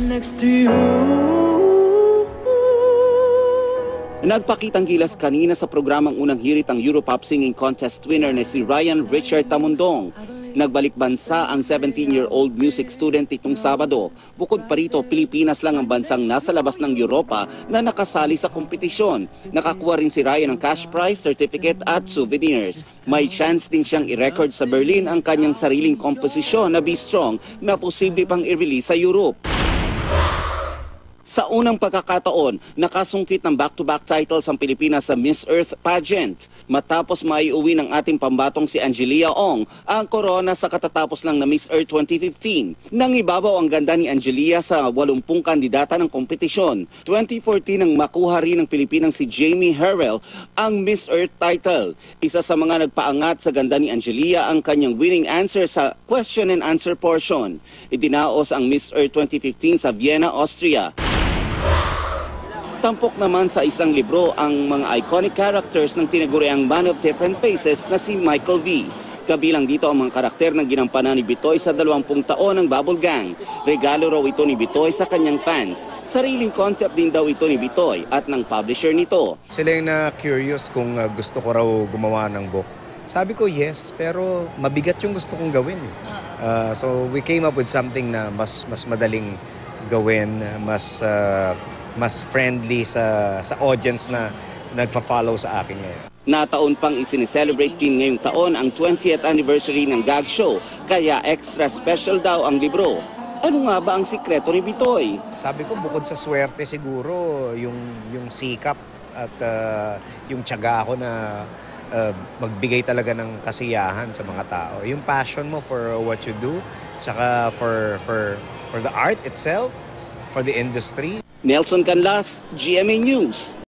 next to you. Nagpakitang gilas kanina sa programang unang hirit ang Europop Singing Contest winner na si Ryan Richard Tamundong. Nagbalik bansa ang 17-year-old music student itong Sabado. Bukod pa rito, Pilipinas lang ang bansang nasa labas ng Europa na nakasali sa kompetisyon. Nakakuha rin si Ryan ng cash prize, certificate at souvenirs. May chance din siyang i-record sa Berlin ang kanyang sariling komposisyon na Be Strong na posible pang i-release sa Europe. Sa unang pagkakataon, nakasungkit ng back-to-back titles ang Pilipinas sa Miss Earth pageant. Matapos maiuwi ng ating pambatong si Angelia Ong ang korona sa katatapos lang na Miss Earth 2015. Nangibabaw ang ganda ni Angelia sa 80 kandidata ng kompetisyon. 2014 nang makuha rin ng Pilipinang si Jamie Harrell ang Miss Earth title. Isa sa mga nagpaangat sa ganda ni Angelia ang kanyang winning answer sa question and answer portion. Idinaos ang Miss Earth 2015 sa Vienna, Austria. Tampok naman sa isang libro ang mga iconic characters ng tinaguriang Man of Different Faces na si Michael V. Kabilang dito ang mga karakter na ginampanan ni Bitoy sa 20 taon ng Bubble Gang. Regalo raw ito ni Bitoy sa kanyang fans. Sariling concept din daw ito ni Bitoy at ng publisher nito. Sila yung na-curious kung gusto ko raw gumawa ng book. Sabi ko yes, pero mabigat yung gusto kong gawin. So we came up with something na mas madaling gawin, mas friendly sa audience na nagfa-follow sa akin ngayon. Nataon pang isineselebrate din ngayong taon ang 20th anniversary ng gag show, kaya extra special daw ang libro. Ano nga ba ang sikreto ni Bitoy? Sabi ko bukod sa swerte siguro, yung sikap at yung tiyaga ako na magbigay talaga ng kasiyahan sa mga tao. Yung passion mo for what you do, tsaka for the art itself, for the industry. Nelson Canlas, GMA News.